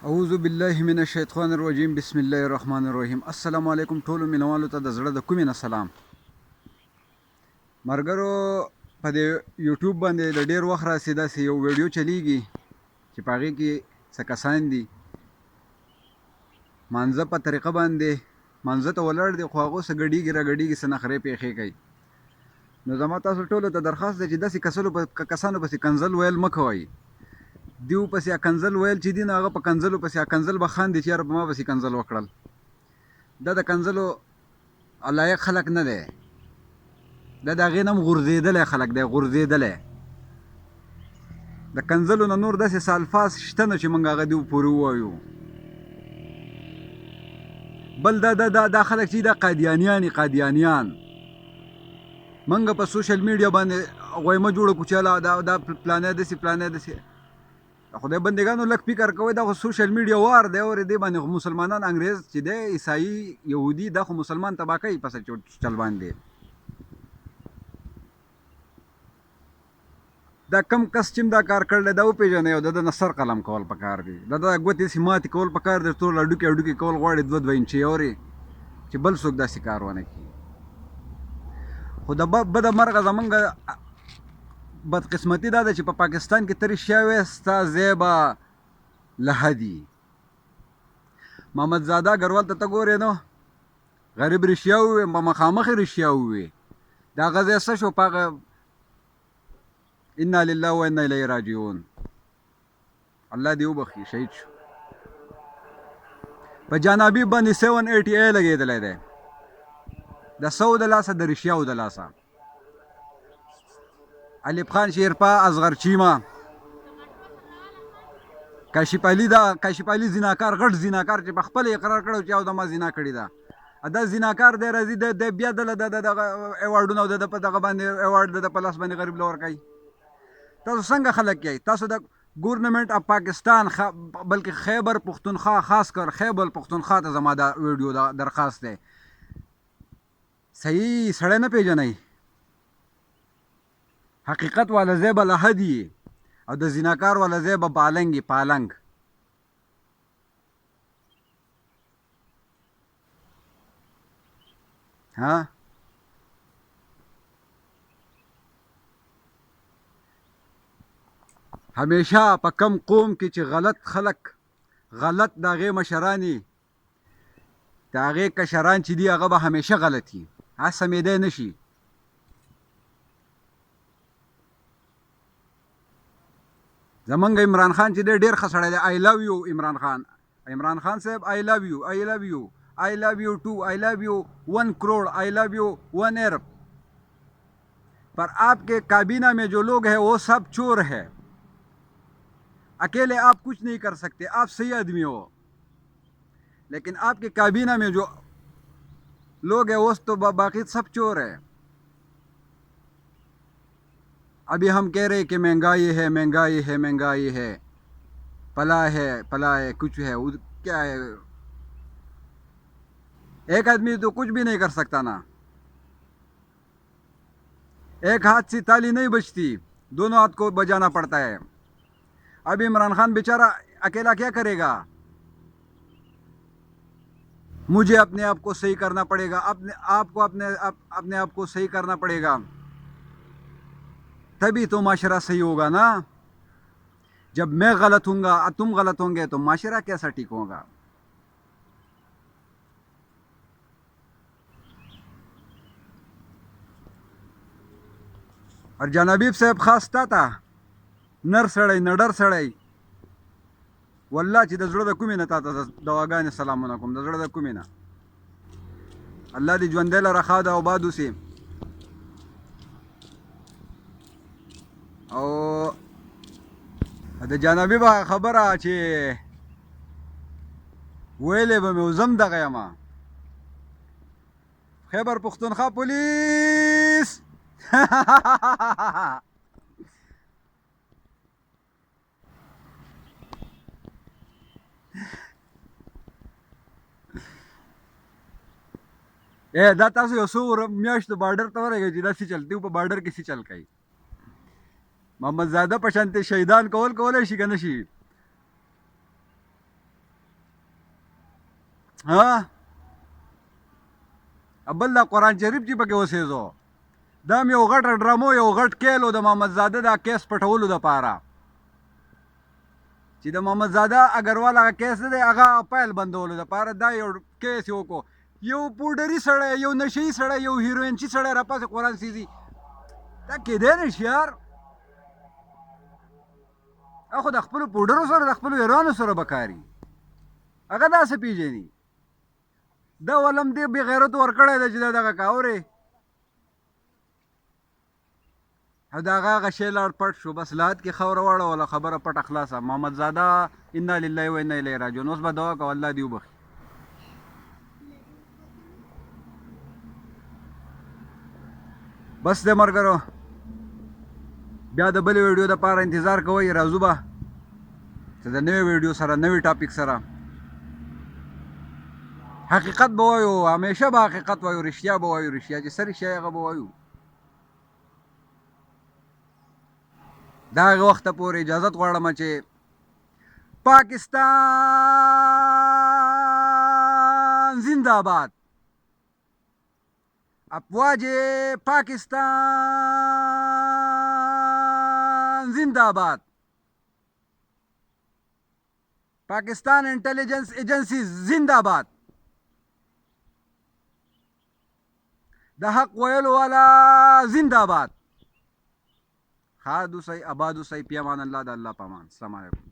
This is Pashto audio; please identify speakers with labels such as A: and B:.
A: اعوذ بالله من الشیطان الرجیم بسم الله الرحمن الرحیم. السلام علیکم ټولو مینوالو ته د زړه د کومې نه سلام. مرګرو په دې یوټیوب باندې د ډیر وخت راسي داسې یو ویډیو چلیږي چې په هغې کې څه کسان دي مانځه په طریقه باندې مانځه ته ولاړ دي، خو هغو څه ګډېږي را ګډېږي څه نخرې پېښې کوي. نو زما تاسو ټولو ته درخواست دی چې داسې کسانو پسې کنځل ویل مه کوئ. دیو پسې کنځل ویل چې دي نو هغه په کنځلو پسې کنځل به خاندي چې یاره په ما پسې کنځل وکړل. دا د کنځلو لایق خلک نه دی، دا د هغې نه هم غورځېدلی خلک دی، غورځېدلی. د کنځلو نه نور داسې الفاظ شته نه چې موږ هغه دیو پورې ووایو. بل دا خلک چې دا قادیانیان موږ په سوشل میډیا باندې غویمه جوړه کړو چې دا پلانې داسې پلانې داسې. خدای بندگانو لږ فکر کوئ، دا خو سوشل میډیا وار دی، اور دې باندې مسلمانان انګریز چې دی عیسائی یهودي دا خو مسلمان تباه کوي په سر چل باندې. دا کم کس چې دا کار کړلی دا وپېژنئ او د ده نه سر قلم کول پکار دي، د ده ګوتې هسې ماتې کول پکار دي، ټول هډوکې هډوکې کول غواړي 2 انچې اورې چې بل څوک داسې کار ونه کړي. خو د بده مرغه زمونږ بدقسمتي دا ده چې په پاکستان کې ته رښتیا وایې ستا ځای به لهه دي. محمدزاده اګروال ته ته ګورې نو غریب رښتیا ووایې، په مخامخ یې رښتیا ووایې، د هغه ځای څه شو؟ په هغه انا لله و انا الیه راجعون، الله دې وبخي شهید شو. په جانبي باندې 780 لګېدلی دی، د 100 د لاسه، د رښتیاو د لاسه. علیب خان شیرپا اصغر چیما کاشف علي زیناکار، غټ زیناکار چې په خپل اقرار کړی چې او د ما زینا کړې ده، دا زیناکار دی راځي د بیا دله د ایوارډونه او د په دغه باندې ایوارډ د په لاس باندې غریب له ورکوي. تاسو څنګه خلک یئ؟ تاسو د ګورنمنټ اف پاکستان بلکې خیبر پختونخوا، خاص کر خیبر پختونخوا ته زما دا ویډیو دا درخواست دی، صحیح سړی نه پیژنئ، حقیقت والا ځای به لهه دي او د زیناکار والا ځای به پالنګ پالنګ. ها همیشه په کم قوم کې چې غلط خلک، غلط د هغې مشرانې، د هغې کشران چې دي هغه به همیشه غلط وي، هغه سمېدی نه شي. زمونږ عمران خان چې دی ډېر ښه سړی دی. آی لو یو عمران خان صاحب، آی لو یو، آی لو یو، آی لو یو ٹو، آئی لو یو 1 کروڑ، آئی لو یو 1 ارب. پر آپ کے کابینہ میں جو لوگ ہیں وہ سب چور ہے، اکیلے آپ کچھ نہیں کر سکتے، آپ صحیح آدمی ہو، لیکن آپ کے کابینہ میں جو لوگ ہیں وہ تو باقی سب چور ہے. ابھی ہم کہہ رہے کہ مہنگائی ہے، مہنگائی ہے، مہنگائی ہے، پلا ہے، پلا ہے، کچھ ہے، کیا ہے؟ ایک آدمی تو کچھ بھی نہیں کر سکتا نا، ایک ہاتھ سے تالی نہیں بجتی، دونوں ہاتھ کو بجانا پڑتا ہے. اب عمران خان بیچارہ اکیلا کیا کرے گا؟ مجھے اپنے آپ کو صحیح کرنا پڑے گا، اپنے آپ کو صحیح کرنا پڑے گا، تبھی تو معاشرہ صحیح ہوگا نا. جب میں غلط ہوں گا، تم غلط ہوں گے تو معاشرہ کیسا ٹھیک ہوگا؟ اور جانبیب صاحب خاص تا نر سړی نډر سړی، والله چې د زړه د کومې نه تا ته دواګانې سلامونه کوم، د زړه د کومې نه. الله دې ژوندی لره ښه ده او باد اوسې. او د جانبیب خبره چې ویلې به مې وزم دغه یم، خیبر پختونخوا پولیس دا تاسو یو څو میاشتو بارډر ته ورغئ چې دا څه چل دیو په بارډر کې څه چل کوي. محمد زاده په شانتې شهیدان کولی شي که نه شي؟ ها ابل دا قرآن شریف چې پکې اوسېزو دا م یو غټ ډرامو یو غټ کیلو د محمد زاده دا کیس پټولو دپاره چې د محمد زاده اګروال هغه کیس دی هغه پیل بندولو دپاره دا یو کیس یې وکړو یو پوډري سړی یو نشهیي سړی یو هیروینچي سړی راپاسې قرآن سیزي دا کیدی نه شي یار خو د خپلو پوډرو سره د خپلو ایرانو سره به کاري هغه داسې پیژني دا ولم دې بې غیرت ورکړی دی چې دا دغه کا اورې او د هغه هغه شی لاړ پټ شو بس لات کې خاوره واړوله خبره پټه خلاصه محمد زاده انا لله و انا الیه راجعون اوس به دعا کوه الله دې وبخي بس دی ملګرو بیا د بلې ویډیو دپاره انتظار کوئ راځو به چې د نوې ویډیو سره نوې ټاپک سره حقیقت به وایو همیشه به حقیقت وایو رښتیا به وایو رښتیا چې څه رښتیا هغه به وایو دا هغه وخته پورې اجازت غواړم چې پاکستان زنده باد افواج پاکستان زنده باد پاکستان انٹیلیجنس ایجنسی زنده باد د حق ویلو والا زنده باد خاد اوسئ آباد اوسئ پی امان الله د الله په امان السلام علیکم